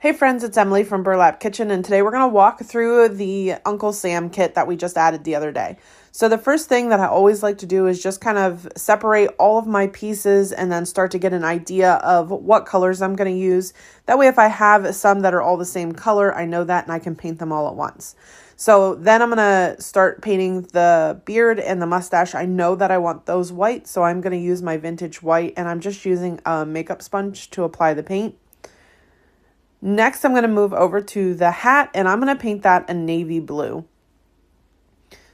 Hey friends, it's Emily from Burlap Kitchen, and today we're going to walk through the Uncle Sam kit that we just added the other day. So the first thing that I always like to do is just kind of separate all of my pieces and then start to get an idea of what colors I'm going to use. That way if I have some that are all the same color, I know that and I can paint them all at once. So then I'm going to start painting the beard and the mustache. I know that I want those white, so I'm going to use my vintage white, and I'm just using a makeup sponge to apply the paint. Next, I'm going to move over to the hat, and I'm going to paint that a navy blue.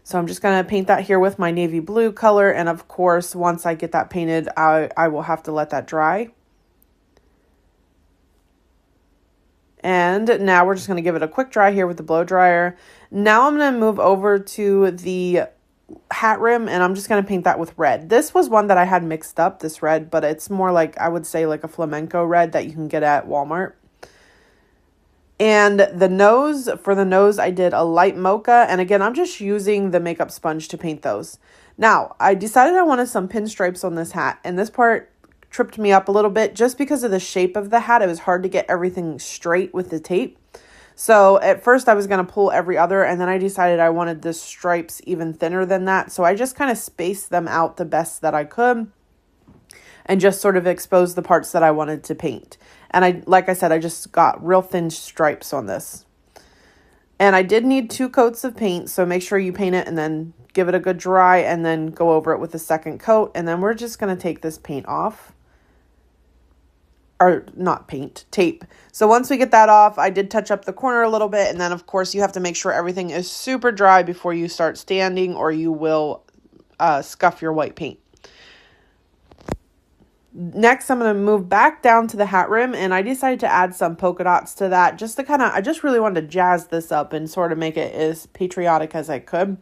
So I'm just going to paint that here with my navy blue color, and of course, once I get that painted, I will have to let that dry. And now we're just going to give it a quick dry here with the blow dryer. Now I'm going to move over to the hat rim, and I'm just going to paint that with red. This was one that I had mixed up, this red, but it's more like, I would say, like a flamenco red that you can get at Walmart. And the nose, for the nose, I did a light mocha. And again, I'm just using the makeup sponge to paint those. Now, I decided I wanted some pinstripes on this hat. And this part tripped me up a little bit just because of the shape of the hat. It was hard to get everything straight with the tape. So at first I was going to pull every other. And then I decided I wanted the stripes even thinner than that. So I just kind of spaced them out the best that I could. And just sort of exposed the parts that I wanted to paint. And like I said, I just got real thin stripes on this. And I did need 2 coats of paint, so make sure you paint it and then give it a good dry and then go over it with a second coat. And then we're just going to take this paint off. Or not paint, tape. So once we get that off, I did touch up the corner a little bit. And then, of course, you have to make sure everything is super dry before you start standing, or you will scuff your white paint. Next, I'm going to move back down to the hat rim, and I decided to add some polka dots to that just to I just really wanted to jazz this up and sort of make it as patriotic as I could.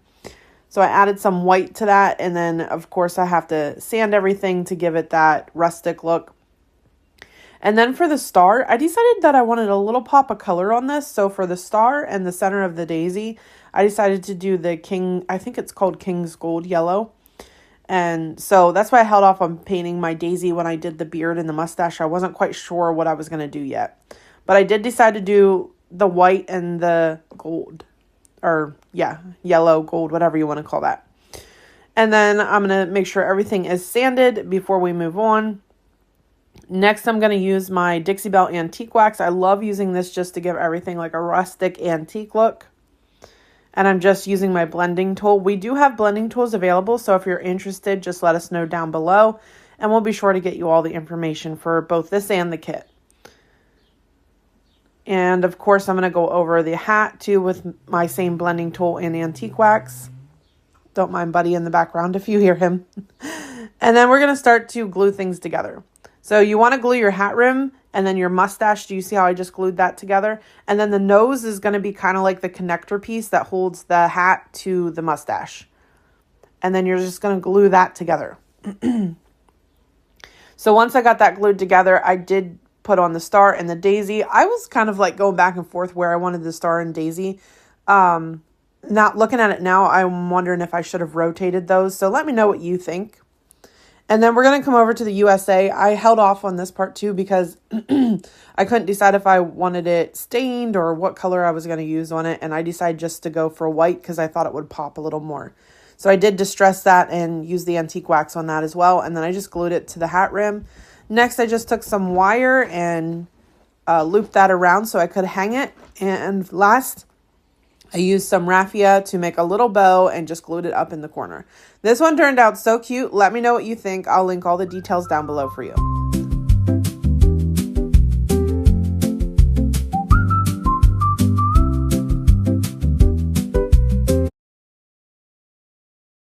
So I added some white to that, and then, of course, I have to sand everything to give it that rustic look. And then for the star, I decided that I wanted a little pop of color on this. So for the star and the center of the daisy, I decided to do the I think it's called King's Gold Yellow. And so that's why I held off on painting my daisy when I did the beard and the mustache. I wasn't quite sure what I was going to do yet. But I did decide to do the white and the gold. Or, yeah, yellow, gold, whatever you want to call that. And then I'm going to make sure everything is sanded before we move on. Next, I'm going to use my Dixie Belle Antique Wax. I love using this just to give everything like a rustic antique look. And I'm just using my blending tool. We do have blending tools available, so if you're interested, just let us know down below. And we'll be sure to get you all the information for both this and the kit. And of course, I'm going to go over the hat too with my same blending tool and antique wax. Don't mind Buddy in the background if you hear him. And then we're going to start to glue things together. So you want to glue your hat rim and then your mustache. Do you see how I just glued that together? And then the nose is going to be kind of like the connector piece that holds the hat to the mustache. And then you're just going to glue that together. So once I got that glued together, I did put on the star and the daisy. I was kind of like going back and forth where I wanted the star and daisy. Not looking at it now, I'm wondering if I should have rotated those. So let me know what you think. And then we're going to come over to the USA. I held off on this part too because I couldn't decide if I wanted it stained or what color I was going to use on it. And I decided just to go for white because I thought it would pop a little more. So I did distress that and use the antique wax on that as well. And then I just glued it to the hat rim. Next, I just took some wire and looped that around so I could hang it. And last, I used some raffia to make a little bow and just glued it up in the corner. This one turned out so cute. Let me know what you think. I'll link all the details down below for you.